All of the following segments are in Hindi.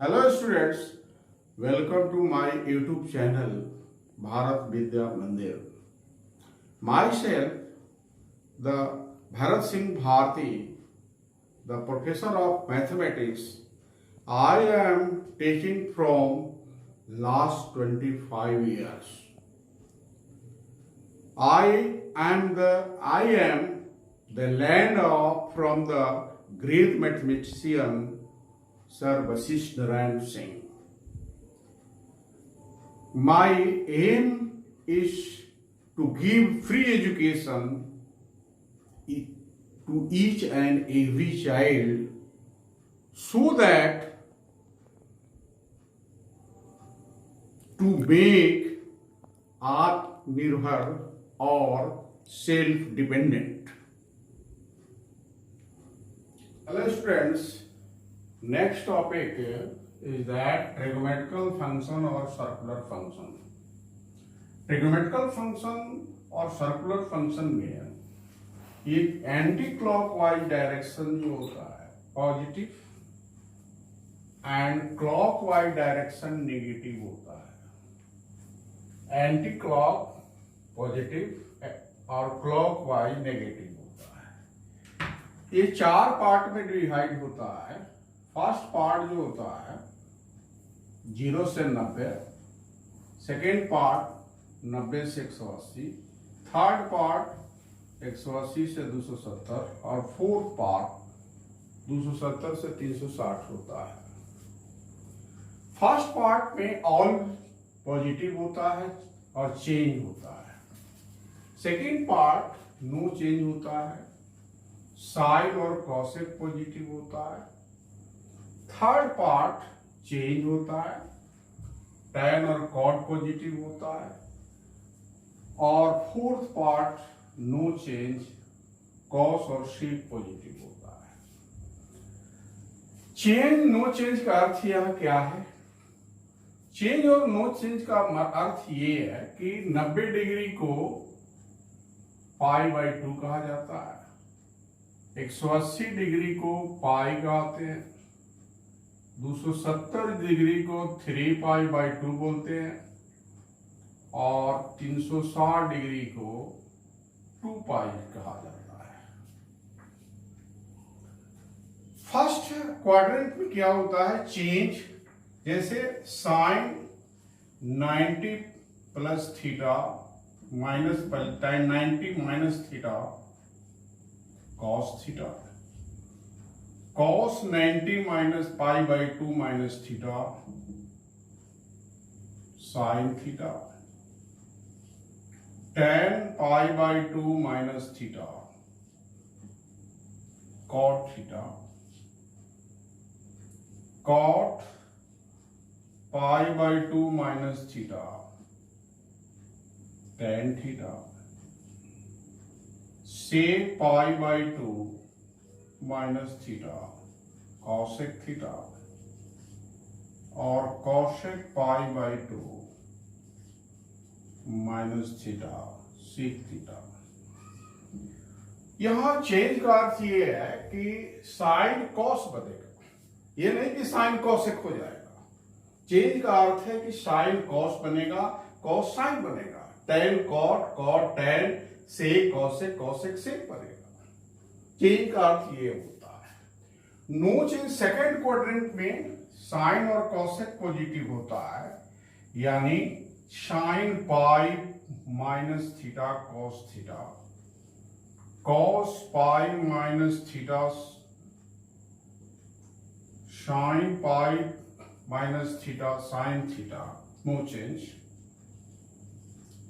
Hello students, welcome to my YouTube channel Bharat Vidya Mandir. Myself, the Bharat Singh Bharti, the professor of mathematics, I am teaching from last 25 years. I am the land of from the great mathematician Sir Vasisht Narayan Singh. My aim is to give free education to each and every child so that to make Atmanirbhar or self-dependent. Hello students, next topic is that trigonometrical function or circular function. Trigonometrical function और सर्कुलर फंक्शन में एक एंटी क्लॉकवाइज डायरेक्शन जो होता है positive and clockwise direction negative होता है। एंटी क्लॉक पॉजिटिव और क्लॉकवाइज नेगेटिव होता है। ये चार पार्ट में डिवाइड होता है। फर्स्ट पार्ट जो होता है 0 से 90, सेकेंड पार्ट 90 से 180, थर्ड पार्ट 180 से 270 और फोर्थ पार्ट 270 से 360 होता है। फर्स्ट पार्ट में ऑल पॉजिटिव होता है और चेंज होता है। सेकेंड पार्ट नो चेंज होता है, साइन और कॉसेक पॉजिटिव होता है। थर्ड पार्ट चेंज होता है, टैन और कॉट पॉजिटिव होता है। और fourth part no change, cos और शेक पॉजिटिव होता है। चेंज नो चेंज का अर्थ यह क्या है? चेंज और नो चेंज का अर्थ ये है कि 90 डिग्री को π/2 कहा जाता है, 180 डिग्री को पाई कहते हैं, 270 डिग्री को 3π/2 बोलते हैं और 360 डिग्री को 2π कहा जाता है। फर्स्ट क्वाड्रेंट में क्या होता है? चेंज, जैसे sine 90 plus theta minus tan 90 minus theta cos theta, cos 90 minus π/2 minus theta sin theta, tan π/2 minus theta cot theta, cot π/2 minus theta tan theta, sec π/2 minus theta cosec theta और cosec π/2 minus theta sec theta. यहां चेंज का अर्थ ये है कि साइन कॉस बनेगा, ये नहीं कि साइन कॉसेक हो जाएगा। चेंज का अर्थ है कि साइन कॉस बनेगा, कॉस साइन बनेगा, tan cot, cot tan, sec cosec, cosec sec बनेगा। चेंज का अर्थ ये होता है। नो चेंज सेकेंड क्वाड्रेंट में साइन और कॉसेक पॉजिटिव होता है, यानी sine pi minus theta cos theta, cos pi minus theta sine pi minus theta sine theta, no change.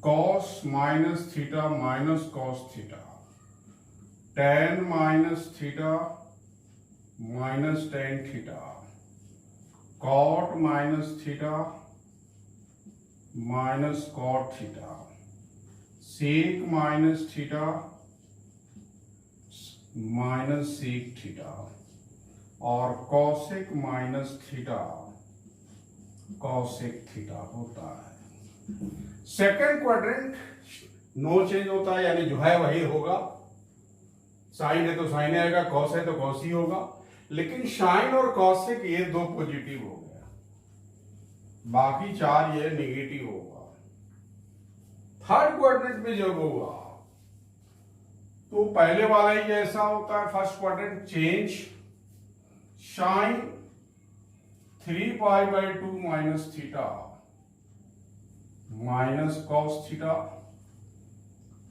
Cos minus theta minus cos theta, tan minus theta minus tan theta, cot minus theta minus cot theta, sec minus theta minus sec theta और cosec minus theta cosec theta होता है। सेकेंड क्वाड्रेंट नो चेंज होता है, यानी जो है वही होगा। साइन है तो साइन आएगा, कॉस है तो कॉस ही होगा। लेकिन साइन और कॉस से ये दो पॉजिटिव हो गया, बाकी 4 ये निगेटिव होगा। थर्ड क्वाड्रेंट में जब होगा तो पहले वाला ही जैसा होता है, first quadrant change sine 3π/2 minus theta minus cos theta,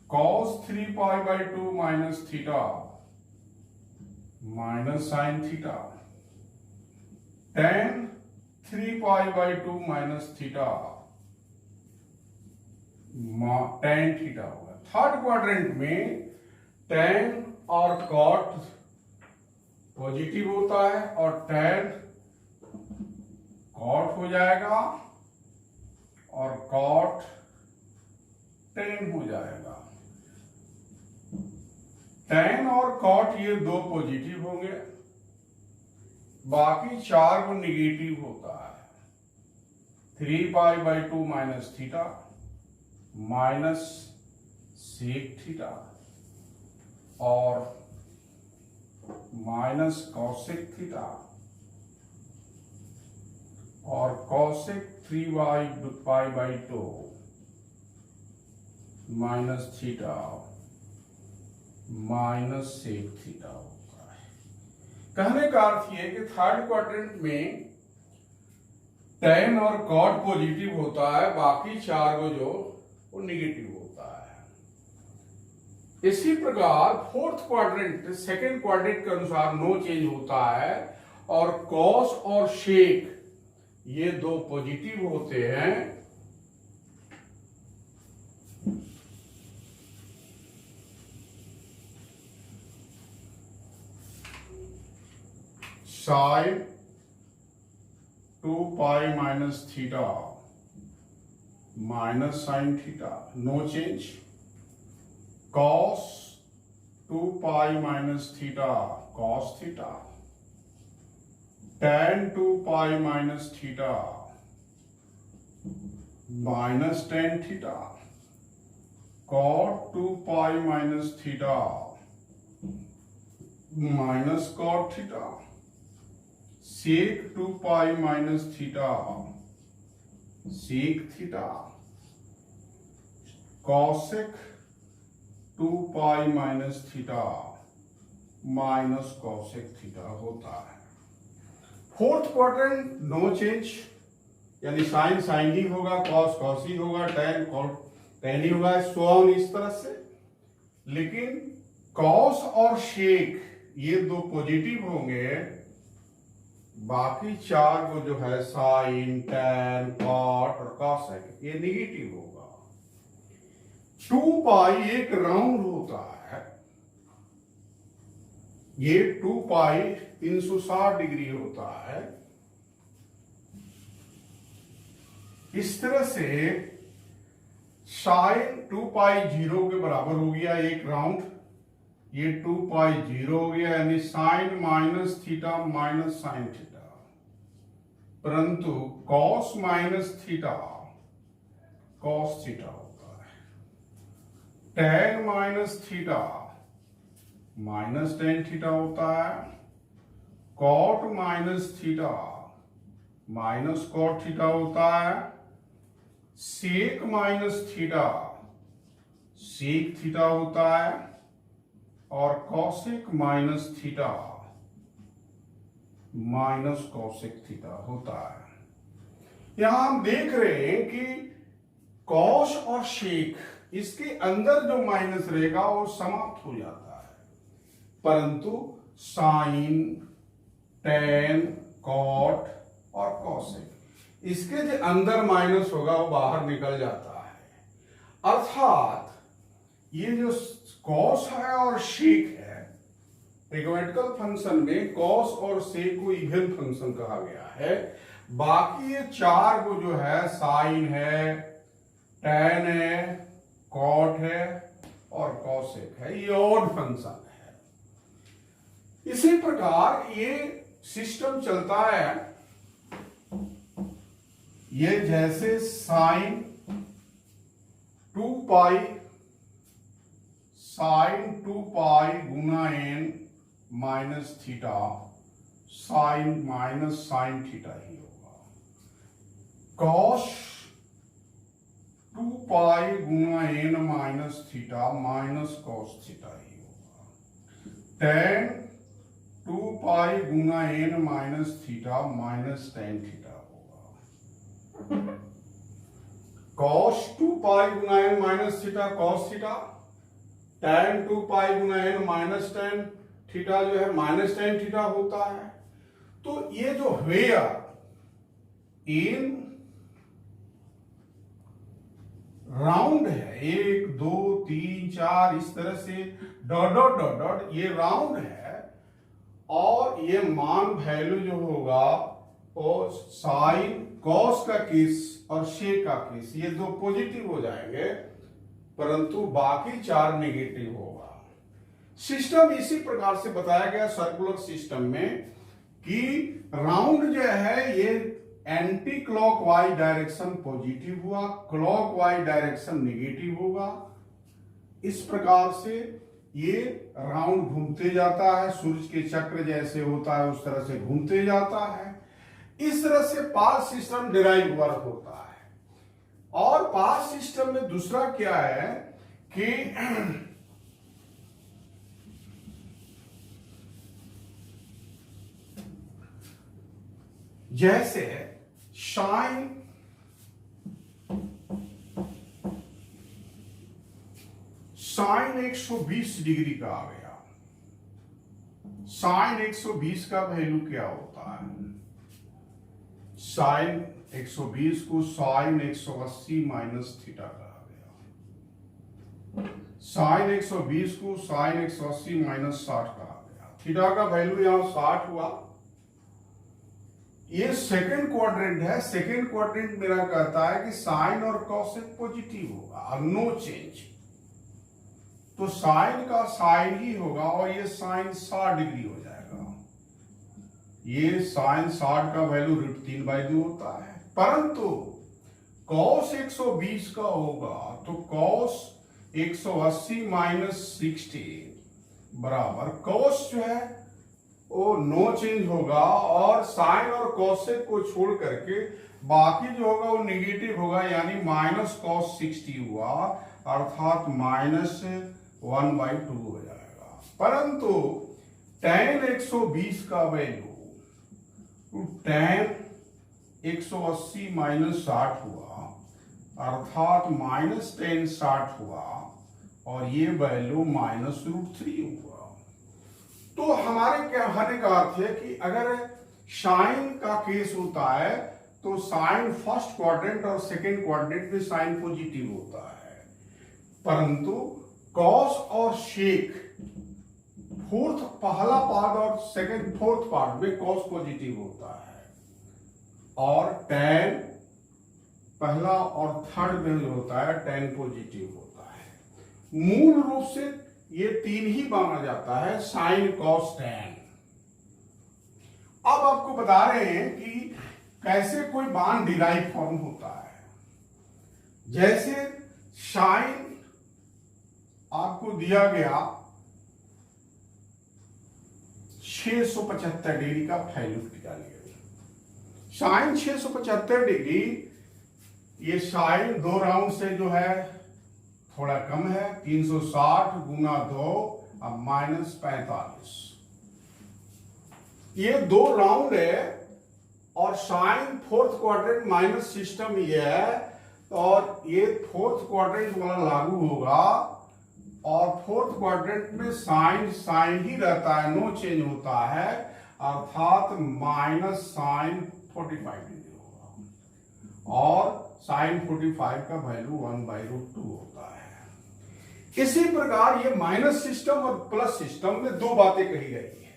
cos 3π/2 minus theta minus sine theta, tan 3π/2 minus theta tan theta होगा। थर्ड क्वाड्रेंट में tan और cot पॉजिटिव होता है और tan cot हो जाएगा और cot tan हो जाएगा। tan और cot ये दो पॉजिटिव होंगे, बाकी 4 को निगेटिव होता है। 3π/2 minus theta minus sec theta और माइनस कॉसेक थीटा और cosec 3π/2 minus theta minus sec theta होता है। कहने का अर्थ यह कि थर्ड क्वाड्रेंट में tan और cot पॉजिटिव होता है, बाकी 4 को जो वो निगेटिव होता है। इसी प्रकार फोर्थ क्वाड्रेंट सेकेंड क्वाड्रेंट के अनुसार नो चेंज होता है और कॉस और शेक ये दो पॉजिटिव होते हैं। Sine 2π minus theta minus sine theta no change, cos 2π minus theta cos theta, tan 2π minus theta minus tan theta, cot 2π minus theta minus cot theta, sec 2π minus theta sec theta, cosec 2π minus theta minus cosec theta होता है। फोर्थ क्वाड्रेंट नो चेंज, यानी साइन साइन ही होगा, कॉस कॉस ही होगा, टैन टैन ही होगा, सो ऑन इस तरह से। लेकिन कॉस और शेक ये दो पॉजिटिव होंगे, बाकी 4 को जो है साइन टैन कॉट और कॉसेक ये निगेटिव होगा। 2π एक राउंड होता है, ये 2π 360 डिग्री होता है। इस तरह से साइन 2π 0 के बराबर हो गया एक राउंड, ये 2π 0 हो गया, यानी sine minus theta minus sine theta, परंतु cos minus theta cos theta होता है, tan minus theta minus tan theta होता है, cot minus theta minus cot theta होता है, sec minus theta sec theta होता है और cosec minus theta minus cosec theta होता है। यहां हम देख रहे हैं कि कॉस और शेक इसके अंदर जो माइनस रहेगा वो समाप्त हो जाता है, परंतु साइन टैन कॉट और कॉसेक इसके जो अंदर माइनस होगा वो बाहर निकल जाता है। अर्थात ये जो कॉस है और शेक है, ट्रिग्नोमेट्रिकल फंक्शन में कॉस और सेक को इवन फंक्शन कहा गया है। बाकी ये 4 को जो है साइन है, टैन है, कॉट है और कॉसेक है, ये ऑड फंक्शन है। इसी प्रकार ये सिस्टम चलता है, ये जैसे साइन 2π गुना n minus theta sine minus sine theta ही होगा। कॉस 2 पाई गुना n minus theta minus cos theta ही होगा। tan 2 पाई गुना n minus theta minus tan theta होगा। कॉस 2 पाई गुना n minus theta cos theta, tan 2 pi गुना n माइनस tan थीटा जो है माइनस tan थीटा होता है। तो ये जो वेयर इन राउंड है 1 2 3 4 इस तरह से डॉट डॉट डॉट डॉट ये राउंड है, और ये मान वैल्यू जो होगा वो साइन कॉस का केस और शेक का केस ये दो पॉजिटिव हो जाएंगे, परंतु बाकी 4 नेगेटिव होगा। सिस्टम इसी प्रकार से बताया गया सर्कुलर सिस्टम में कि राउंड जो है ये एंटी क्लॉकवाइज डायरेक्शन पॉजिटिव हुआ, क्लॉकवाइज डायरेक्शन नेगेटिव होगा। इस प्रकार से ये राउंड घूमते जाता है, सूर्य के चक्र जैसे होता है उस तरह से घूमते जाता है। इस तरह से पाथ सिस्टम डिराइव वर्क होता है। और पाथ सिस्टम में दूसरा क्या है कि जैसे साइन साइन 120 डिग्री का आ गया। साइन 120 का वैल्यू क्या होता है? साइन 120 को साइन 180 माइनस थीटा कहा गया। साइन 120 को साइन 180 माइनस 60 कहा गया। थीटा का वैल्यू यहां 60 हुआ। ये सेकंड क्वाड्रेंट है। सेकंड क्वाड्रेंट मेरा कहता है कि साइन और कॉसेक पॉजिटिव होगा और नो चेंज, तो साइन का साइन ही होगा और ये साइन 60 डिग्री हो जाएगा। ये साइन 60 का वैल्यू √3/2 होता है, परंतु कॉस 120 का होगा तो कॉस 180 माइनस 60 बराबर कॉस जो है वो नो चेंज होगा, और साइन और कॉसेक को छोड़ करके बाकी जो होगा वो निगेटिव होगा, यानी माइनस कॉस 60 हुआ, अर्थात माइनस 1/2 हो जाएगा। परंतु tan 120 का वैल्यू tan 180 माइनस 60 हुआ, अर्थात माइनस tan 60 हुआ, और ये वैल्यू माइनस √3 हुआ। तो हमारे कहने का अर्थ है कि अगर साइन का केस होता है तो साइन फर्स्ट क्वाड्रेंट और सेकेंड क्वाड्रेंट में साइन पॉजिटिव होता है, परंतु कॉस और शेक फोर्थ पहला पार्ट और सेकेंड फोर्थ पार्ट में कॉस पॉजिटिव होता है, और टैन पहला और थर्ड में जो होता है टैन पॉजिटिव होता है। मूल रूप से ये 3 ही माना जाता है, साइन कॉस टैन। अब आपको बता रहे हैं कि कैसे कोई बांड डिराइव फॉर्म होता है। जैसे साइन आपको दिया गया 675 डिग्री का वैल्यू निकालिए। साइन 675 डिग्री, ये साइन 2 राउंड से जो है थोड़ा कम है, 360 गुना 2 अब माइनस 45। ये 2 राउंड है, और sine fourth quadrant minus system ये है, और ये फोर्थ क्वाड्रेंट वाला लागू होगा, और फोर्थ क्वाड्रेंट में साइन साइन ही रहता है, नो चेंज होता है, अर्थात माइनस साइन 45 डिग्री होगा, और साइन 45 का वैल्यू 1/√2 होता है। इसी प्रकार ये माइनस सिस्टम और प्लस सिस्टम में 2 बातें कही गई है।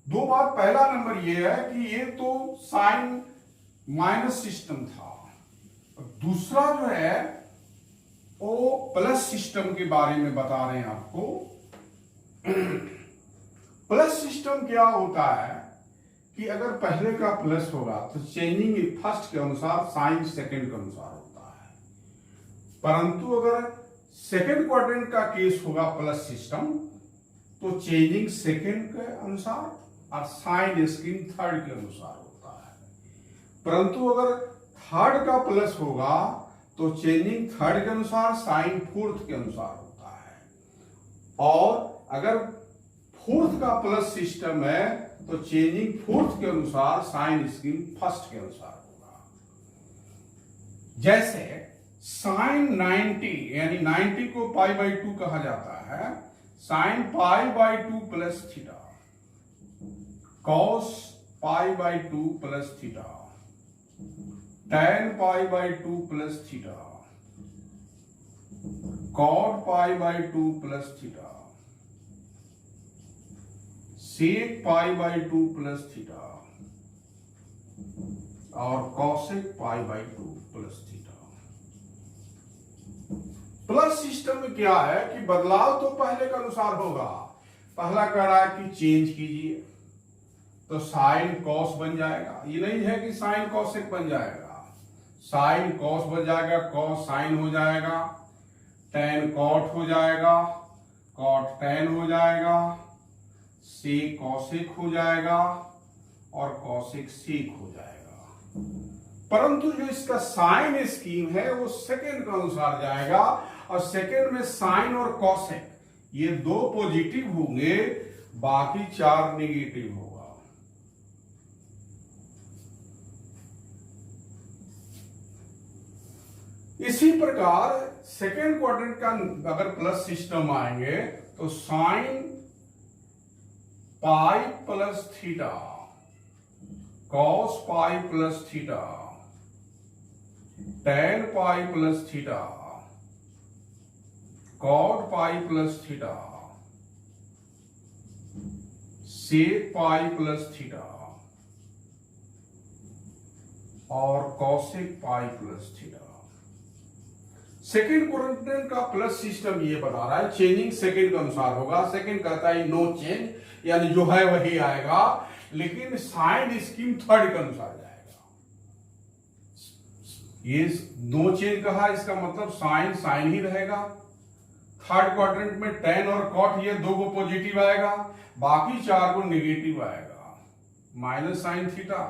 2 बात, पहला नंबर ये है कि ये तो साइन माइनस सिस्टम था, दूसरा जो है वो प्लस सिस्टम के बारे में बता रहे हैं आपको। प्लस सिस्टम क्या होता है कि अगर पहले का प्लस होगा तो चेंजिंग फर्स्ट के अनुसार साइन सेकंड के अनुसार होता है, परंतु अगर सेकंड क्वाड्रेंट का केस होगा प्लस सिस्टम तो चेंजिंग सेकंड के अनुसार और साइन स्क्रीन थर्ड के अनुसार होता है, परंतु अगर थर्ड का प्लस होगा तो चेंजिंग थर्ड के अनुसार, साइन फोर्थ के अनुसार होता है। और अगर फोर्थ का प्लस सिस्टम है तो चेंजिंग फोर्थ के अनुसार, साइन स्कीम फर्स्ट के अनुसार होगा। जैसे साइन 90 यानी 90 को पाई बाई 2 कहा जाता है, sine pi by 2 plus theta, cos pi by 2 plus theta, tan pi by 2 plus theta, cot pi by 2 plus theta, sec pi by 2 plus theta और cosec pi by 2 plus theta. Plus system में क्या है कि बदलाव तो पहले के अनुसार होगा। पहला कह रहा है कि चेंज कीजिए, तो साइन कॉस बन जाएगा। ये नहीं है कि साइन कॉसेक बन जाएगा, साइन कॉस बन जाएगा, कॉस साइन हो जाएगा, टेन कॉट हो जाएगा, कॉट टेन हो जाएगा, सेक कॉसेक हो जाएगा और कॉसेक सेक हो जाएगा। परंतु जो इसका साइन स्कीम है वो सेकेंड के अनुसार जाएगा और सेकेंड में साइन और कॉसेक ये दो पॉजिटिव होंगे, बाकी चार नेगेटिव होगा। इसी प्रकार सेकेंड क्वाड्रेंट का अगर प्लस सिस्टम आएंगे तो sine pi plus theta, cos pi plus theta, tan pi plus theta, cot pi plus theta, sec pi plus theta और cosec pi plus theta. Second quadrant का प्लस सिस्टम ये बता रहा है चेंजिंग सेकेंड के अनुसार होगा। सेकेंड कहता है नो चेंज, यानी जो है वही आएगा, लेकिन साइन स्कीम थर्ड के अनुसार जाएगा। ये नो चेंज कहा, इसका मतलब साइन साइन ही रहेगा। थर्ड क्वाड्रेंट में टेन और कॉट ये दो को पॉजिटिव आएगा, बाकी चार को नेगेटिव आएगा। Minus sine theta,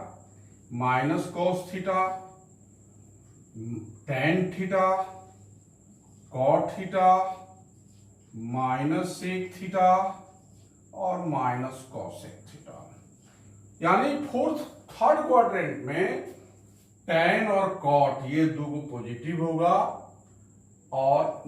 minus cos theta, tan theta, cot theta, minus sec theta और माइनस कॉसेक थीटा। यानी थर्ड क्वाड्रेंट में टेन और कॉट ये दो को पॉजिटिव होगा और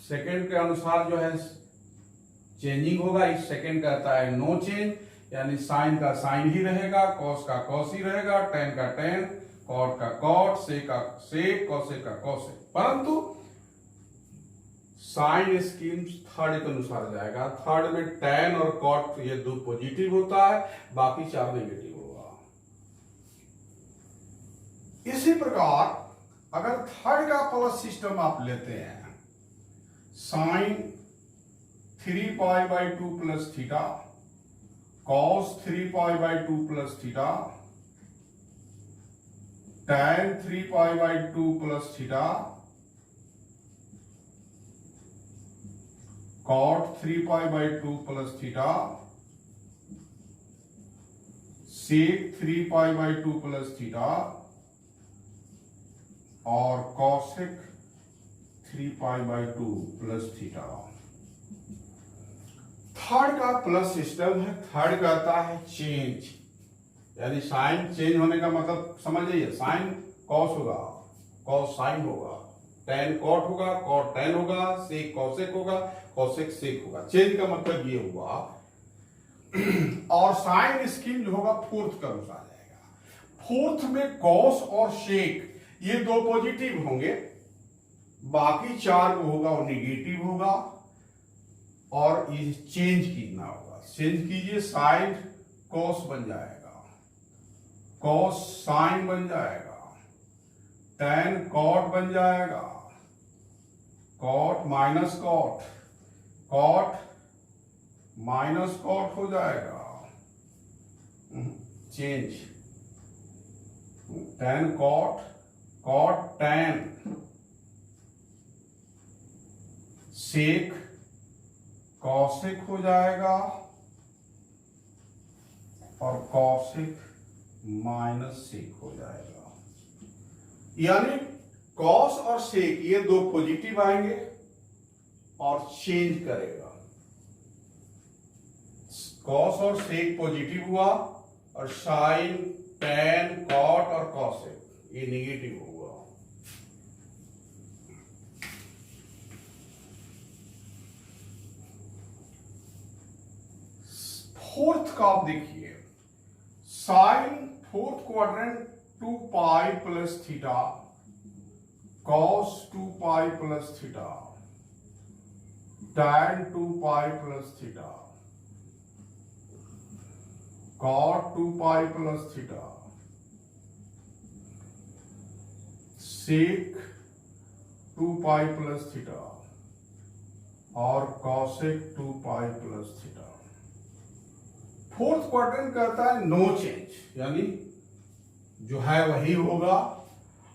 सेकेंड के अनुसार जो है चेंजिंग होगा। इस सेकेंड कहता है नो चेंज, यानी साइन का साइन ही रहेगा, कॉस का कॉस ही रहेगा, टेन का टेन, कॉट का कॉट, सेक का सेक, कॉसेक का कॉसेक। परंतु साइन स्कीम थर्ड के अनुसार जाएगा। थर्ड में टेन और कॉट ये दो पॉजिटिव होता है, बाकी चार नेगेटिव होगा। इसी प्रकार अगर थर्ड का प्लस सिस्टम आप लेते हैं, sine 3 pi by 2 plus theta, cos 3 pi by 2 plus theta, tan 3 pi by 2 plus theta, cot 3 pi by 2 plus theta, sec 3 pi by 2 plus theta और cosec 3 pi by 2 plus theta. Third का प्लस सिस्टम है। थर्ड कहता है चेंज, यानी साइन चेंज होने का मतलब समझ लीजिए, साइन कॉस होगा, कॉस साइन होगा, टेन कॉट होगा, कॉट टेन होगा, सेक कॉसेक होगा, कॉसेक सेक होगा। चेंज का मतलब ये हुआ। और साइन स्कीम जो होगा फोर्थ का अनुसार जाएगा। फोर्थ में कॉस और शेक ये दो पॉजिटिव होंगे, बाकी चार को होगा वो निगेटिव होगा और ये चेंज कीना होगा। चेंज कीजिए, साइन कॉस बन जाएगा, कॉस साइन बन जाएगा, टेन कॉट बन जाएगा, cot minus cot, cot minus cot हो जाएगा, change tan cot, cot tan, sec cosec हो जाएगा और कॉसेक माइनस सेक हो जाएगा। यानी कॉस और सेक ये दो पॉजिटिव आएंगे और चेंज करेगा। कॉस और सेक पॉजिटिव हुआ और साइन, टैन, कॉट और कॉसेक ये नेगेटिव हुआ। फोर्थ का आप देखिए, sine fourth quadrant 2 pi plus theta, cos 2 pi plus theta, tan 2 pi plus theta, cot 2 pi plus theta, sec 2 pi plus theta और cosec 2 pi plus theta. Fourth quadrant कहता है नो चेंज, यानी जो है वही होगा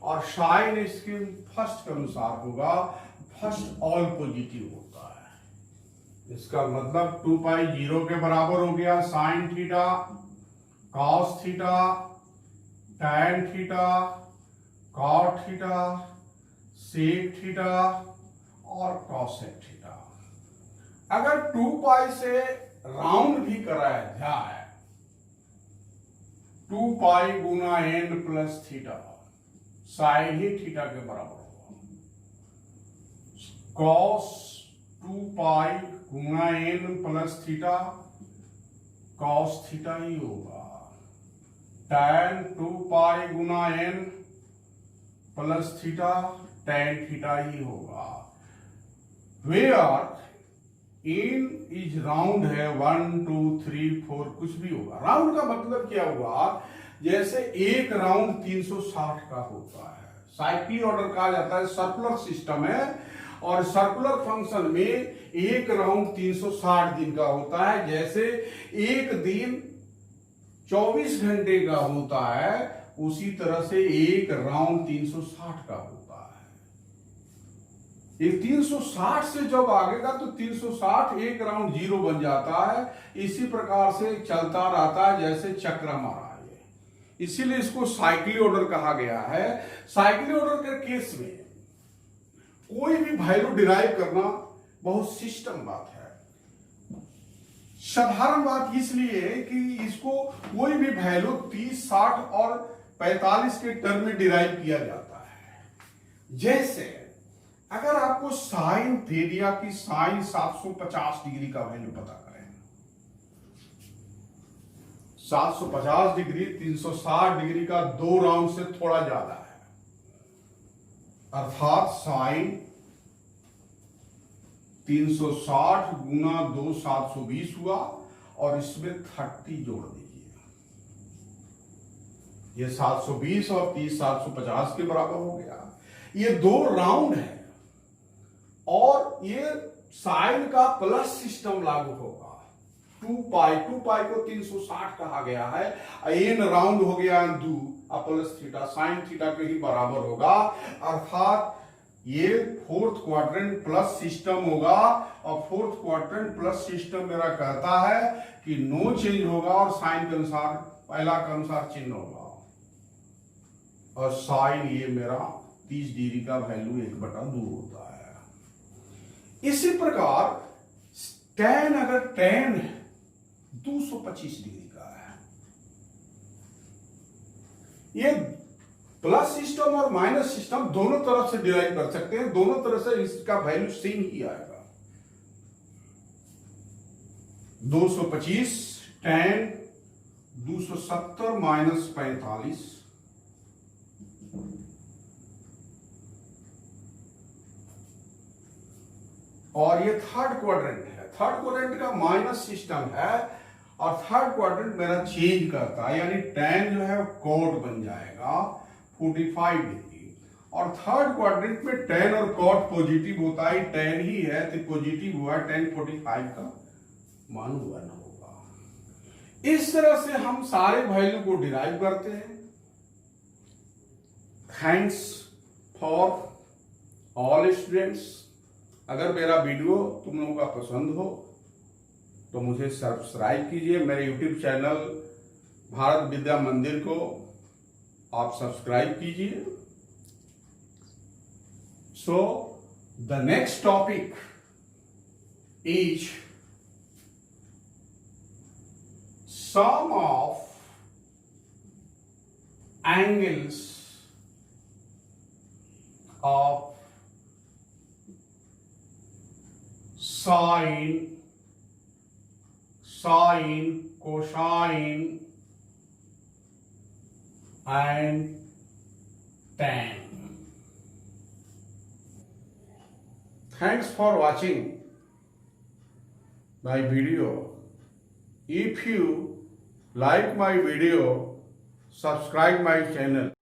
और साइन इसके फर्स्ट के अनुसार होगा। फर्स्ट ऑल पॉजिटिव होता है, इसका मतलब 2 पाई 0 के बराबर हो गया। Sine theta, cos theta, tan theta, cot theta, sec theta और कॉसेक थीटा। अगर 2 पाई से राउंड भी कराया जाए, 2 पाई गुना एन प्लस थीटा, साइन ही थीटा के बराबर होगा। कॉस 2 पाई गुना n plus theta, cos theta ही होगा। टैन 2 पाई गुना n plus theta, tan theta ही होगा। वेयर इन इज राउंड है 1 2 3 4 कुछ भी होगा। राउंड का मतलब क्या हुआ, जैसे एक राउंड 360 का होता है। साइक्लिक ऑर्डर कहा जाता है, सर्कुलर सिस्टम है और सर्कुलर फंक्शन में एक राउंड 360 दिन का होता है। जैसे एक दिन 24 घंटे का होता है, उसी तरह से एक राउंड 360 का होता है। ये 360 से जब आगेगा तो 360 एक राउंड 0 बन जाता है। इसी प्रकार से चलता रहता है जैसे चक्र हमारा है, इसीलिए इसको साइक्लिक ऑर्डर कहा गया है। साइक्लिक ऑर्डर के केस में कोई भी वैल्यू डिराइव करना बहुत सिस्टम बात है। साधारण बात इसलिए कि इसको कोई भी वैल्यू 30, 60 और 45 के टर्म में डिराइव किया जाता है। जैसे अगर आपको साइन दे दिया कि साइन 750 डिग्री का वैल्यू पता करें, 750 डिग्री 360 डिग्री का 2 राउंड से थोड़ा ज्यादा है, अर्थात साइन 360 गुना 2 720 हुआ और इसमें 30 जोड़ दीजिए। ये 720 और 30 750 के बराबर हो गया। ये 2 राउंड है और ये साइन का प्लस सिस्टम लागू होगा। 2 पाई को 360 कहा गया है, एन राउंड हो गया 2 प्लस थीटा, साइन थीटा के ही बराबर होगा। अर्थात ये फोर्थ क्वाड्रेंट प्लस सिस्टम होगा और फोर्थ क्वाड्रेंट प्लस सिस्टम मेरा कहता है कि नो चेंज होगा और साइन के अनुसार, पहला के अनुसार चिन्ह होगा और साइन ये मेरा 30 डिग्री का वैल्यू 1/2 होता है। इसी प्रकार टैन, अगर टैन 225 डिग्री का है, ये प्लस सिस्टम और माइनस सिस्टम दोनों तरफ से डिराइव कर सकते हैं, दोनों तरफ से इसका वैल्यू सेम ही आएगा। 225 टैन 270 माइनस 45 और ये थर्ड क्वाड्रेंट है। थर्ड क्वाड्रेंट का माइनस सिस्टम है और थर्ड क्वाड्रेंट मेरा चेंज करता है, यानी टैन जो है कॉट बन जाएगा 45 डिग्री। और थर्ड क्वाड्रेंट में टैन और कॉट पॉजिटिव होता है, टैन ही है तो पॉजिटिव हुआ, टैन 45 का मान 1 होगा। इस तरह से हम सारे वैल्यू को डिराइव करते हैं। Thanks for all students. अगर मेरा वीडियो तुम लोगों का पसंद हो तो मुझे सब्सक्राइब कीजिए। मेरे यूट्यूब चैनल भारत विद्या मंदिर को आप सब्सक्राइब कीजिए So the next topic is sum of angles of sine, cosine and tan. Thanks for watching my video. If you like my video, subscribe my channel.